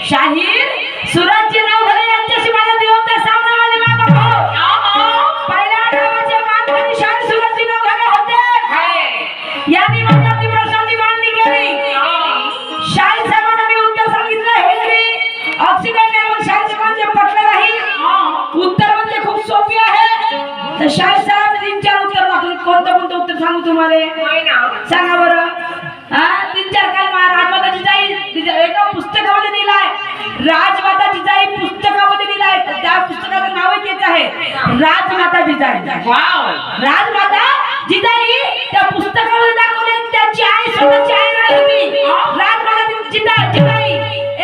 शाहीर सूरजजी नवघरे यांच्याशी माझा दिवस सामना माझे मामा भाऊ पहिल्या नावाचे मानकरी शाहीर सूरजजी नवघरे होते. यांनी माझ्या प्रश्नाची मांडणी केली. शाहीर साहेबांना मी उत्तर सांगितलं हेनरी ऑक्सिजन लेवल शाहीर साहेबांचे पटलं नाही. उत्तर म्हणजे खूप सोपी आहे. तर शाहीर साहेब 3-4 उत्तर दाखवले. कोणतं उत्तर सांगू तुम्हाला सांगा बरं. 3-4 कलमा राजमाता जिजाई एका पुस्तकामध्ये दिलाय. राजमाता जिजाई पुस्तकामध्ये दिलाय. त्या पुस्तकाचं नावच तेच आहे राजमाता जिजाई. राजमाता जिजाई त्या पुस्तकामध्ये दाखवले. त्याची आई स्वतःची आई होती राजमाता जिजाई.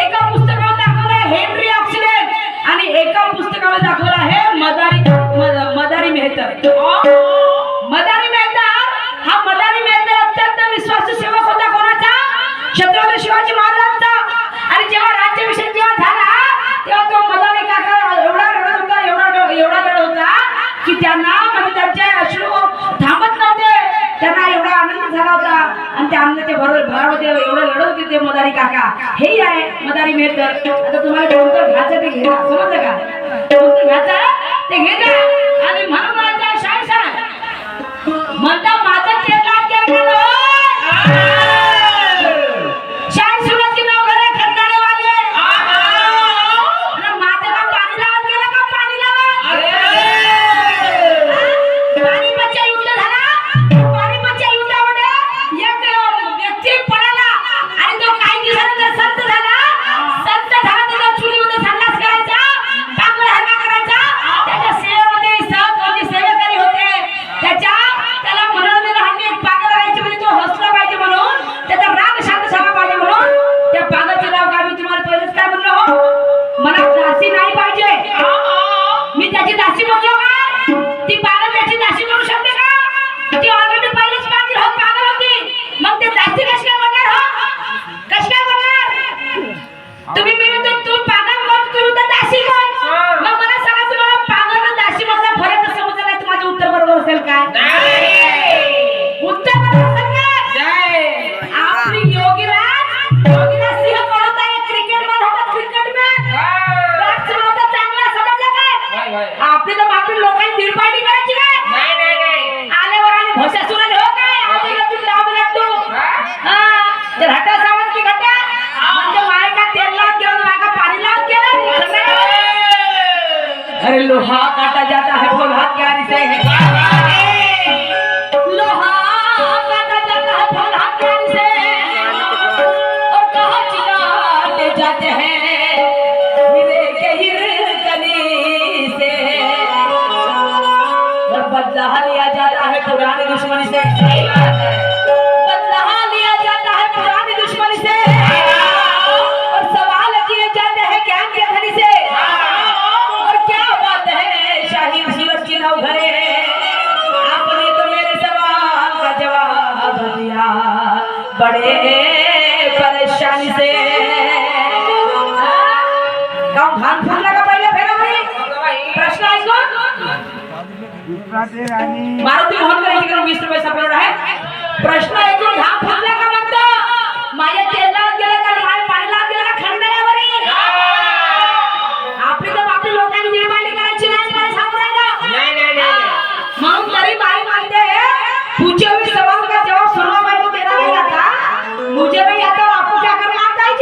एका पुस्तकामध्ये दाखवलं हेनरी ऑक्सिडेंट आणि एका पुस्तकामध्ये दाखवलं आहे मदारी मेहतर. मदारी मेहतर हा मदारी मेहतर अत्यंत विश्वासू सेवक होता. कोणाचा? छत्रपती शिवाजी महाराजांचा. आणि जेव्हा राज्याभिषेक जेव्हा झाला तेव्हा तो मदारी काका एवढा रडत होता एवढा रडत होता की त्यांना म्हणजे त्यांचे अश्रू थांबत नव्हते. त्यांना एवढा आनंद झाला होता आणि त्या आनंदाचे भरामध्ये एवढे रडत होते ते मदारी काका. हे आहे मदारी मेहतर. आता तुम्हाला कोणतं घ्यायचं ते घ्या. समजलं का? कोणतं घ्यायचं ते घे आणि म्हणून माझा शाहीर साहेब म्हणता माझं केला केलं शाहीर सूरजजी नवघरे खंडाळे वाले माझं का पाणी लावत गेलं का पाणी लावत पाणीपतच्या युद्ध झाला. पाणीपतच्या युद्धामध्ये एक व्यक्ती पडाला आणि तो काही दिवसानंतर संत झाला. संत झाला त्याच्या चुलीमध्ये संडास करायचा पागल हरका करायचा. त्याच्या सेवेमध्ये सहकारी सेवेकरी होते. त्याला मनोरंजन राहणे पागल राहायचे म्हणजे तो हसला पाहिजे म्हणून त्याचा राग शांत झाला पाहिजे म्हणून त्या पागलचे नाव काय मी तुम्हाला पहिलेच काय म्हणलो हो मला दासी नाही पाहिजे. मी त्याची दासी म्हणलो का? ती पागल त्याची दासी म्हणू शकते का? ती ऑलरेडी पहिलेच पागल होती. मग ते दासी कशी काय बनणार हो? कशी काय बनणार? तुम्ही मी म्हणतो तू पागल कोण तू तर दासी कोण? मग मला सांगा तुम्हाला पागल आणि दासी मधला फरक कसं समजला नाही? माझं उत्तर बरोबर असेल काय? उत्तर बरोबर असेल काय? आपली योगीराज सिंह कोणता आहे? क्रिकेटमॅन होता. क्रिकेटमॅन बॅट्समॅन होता चांगला. समजलं काय? आपली तर आपली लोकांनी दीडपाडी करायची काय? आल्यावर आले भोशा सुनाले हो काय? आले तू जर हटा सावध की घटा म्हणजे माय का तेल लावत गेलं माय का पाणी लावत गेलं. अरे लोहा काटा जाता है फूल हाथ प्यारी से लोहा काटा जाता है फूल हाथ प्यारी से और कहाँ चिराते जाते हैं हीरे के हिरकनी से और बदला लिया जाता है पुरानी दुश्मनी से. बदला लिया जाता है पुरानी दुश्मनी से और सवाल किए जाते हैं ज्ञान के धनी से. और क्या बात है शाहीर सूरजजी नवघरे आपने तो मेरे सवाल का जवाब दिया बड़े परेशानी से. काम भान फुलला का पहिले फेरा प्रश्न ऐकून मारुती मोहन करायची करून 20 रुपये सापडणार आहे. प्रश्न ऐकून घाम फुलला का म्हणतो माझ्या तेलात गेलं का माझ्या पाणीला गेलं का खंडाळ्यावर आपली तर आपली लोकांनी निर्माणी करायची नाही. मला सांगू राहिला म्हणून तरी बाई मानते पूछे हुए सवाल का जवाब सुनवा भाई को देना नहीं आता. मुझे नहीं आता आपको क्या करना आता है?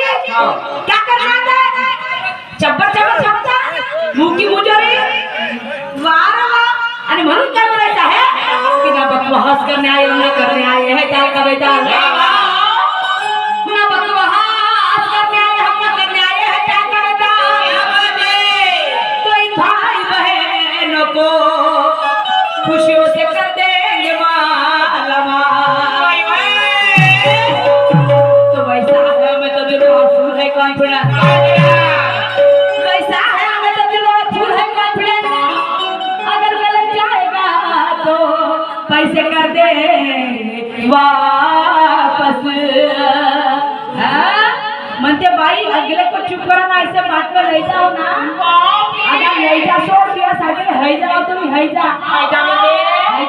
क्या करना आता है? चब्बर समझता मुंह की मुजरी वाह आणि म्हणून काय म्हणायचं आहे की ना बकवास करने आए न करने आए है क्या का बेटा ना बकवास करने आए हम न करने आए है क्या का बेटा. तो इन भाई बहनों को खुशियों से कर देंगे मालामाल. तो वैसा है मैं तो दिल में फूल है कॉन्फिडेंस. वैसा है मैं तो दिल में फूल है कॉन्फिडेंस. अगर गलत जाएगा तो पैसे कर दे वापस. म्हणते बाई अगले को चुप करा ना ऐसे बात पर ले जाओ ना. अगर ले जा छोड़ दिया सागे है जाओ तुम्ही है जा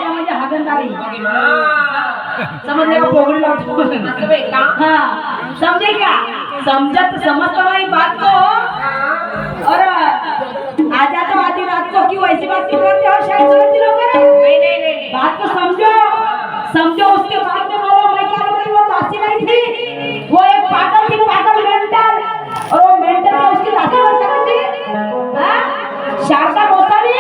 म्हणजे हागंदारी समझले का? पोगड़ी लावतो. हाँ समझे क्या? समझत समझ तो नहीं बात को आजा तो आधी बात को क्यों ऐसी बात क्यों करते हो शायद सूरज जी लोग नहीं बात को समझो समझो। उसके बाद में बोलो मैं क्या बोल रही हूँ, वो दासी नहीं थी, वो एक पागल थी, पागल मेंटल, और वो मेंटल का उसकी दासी बन सकती हां शारदा गोसावी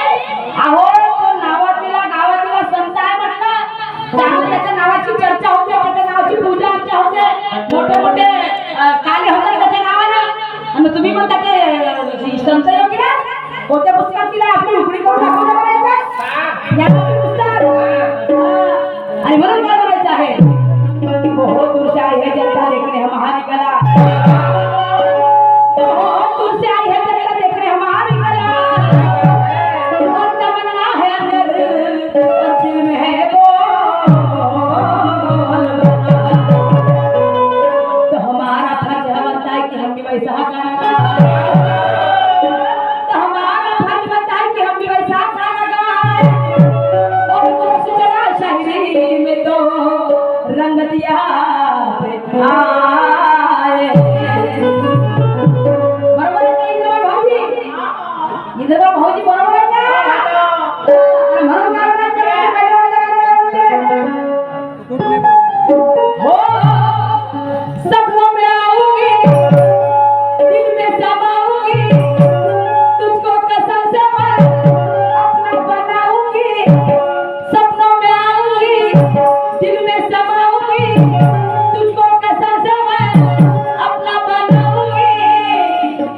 अहो तो नावातीला गावातीला संत आहे म्हटलं, चांगलं त्याच्या नावाची चर्चा होते, त्याच्या नावाची पूजा अर्चा होते, मोठे मोठे काले होते त्याच्या नावानं, आणि तुम्ही म्हणता ते संत योगी ना कोणत्या पुस्तकात तिला आपली उघडी करून दाखवलं करायचं या पुस्तक। आणि म्हणून काय म्हणायचं आहे की बहुत दूर से आई है जनता देखने हमारी कला, बहुत दूर से आई है जनता देखने हमारी कला, और तमन्ना है अंदर और दिल में है बोल बना, तो हमारा फर्ज बनता है कि हम भी वैसा गाना गाएं, तो हमारा फर्ज बनता है कि हम भी वैसा गाना गाएं, और कुछ चला शायरी में तो रंग दिया आए। बरोबर आहे का इंद्रवाळ भाऊजी? इंद्रवाळ भाऊजी बरोबर आहे का? म्हणून काय म्हणायचं हो सपनों में आऊंगी दिल में समाऊंगी, तुझको कसम से मैं अपना बनाऊंगी, सपनों में आऊंगी दिल में समाऊंगी, तुझको कसम से मैं अपना बनाऊंगी,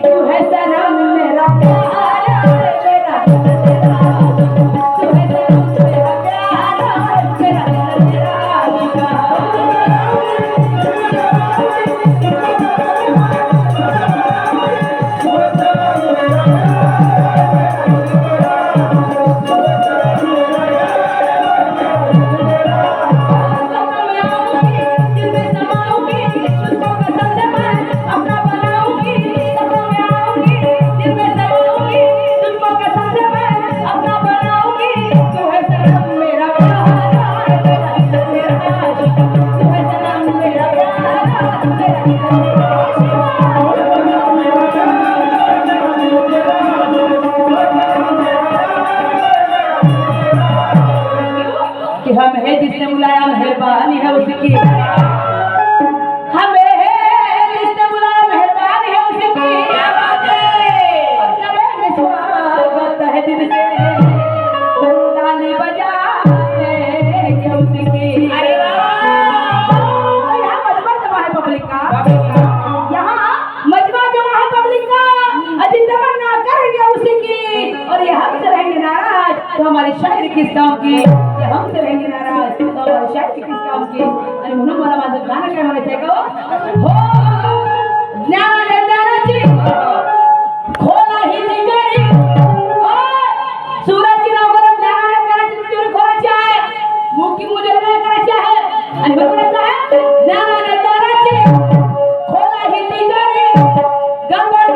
तू है सनम मेरा प्यार मेरा तेरा, तू है सनम मेरा प्यार मेरा कि हम है जिसने बुलाया मेहरबानी है उसकी, हमें है जिसने बुलाया मेहरबानी है उसकी, क्या बात है, और करेंगे स्वागत है दिल से, ताली बजाएंगे उसकी। अरे वाह, यहाँ मजमा जमा है पब्लिक का, यहाँ मजमा जमा है पब्लिक का, अजी तमन्ना करेंगे उसकी, और ये हमसे रहेंगे नाराज तो हमारी शायरी किस काम की, हमसे रहेंगे नाराज तो हमारी शायरी किस काम की। आणि म्हणून मला माझं गाणं काय म्हणायचं आहे का हो ज्ञानाने ज्ञानाची खोला ही तिजोरी, सूरजची नवरा ज्ञानाने ज्ञानाची तिजोरी खोलायची आहे, मुकी मुले नाही करायची आहे, आणि मग म्हणायचं आहे ज्ञानाने ज्ञानाची खोला ही तिजोरी, गंभीर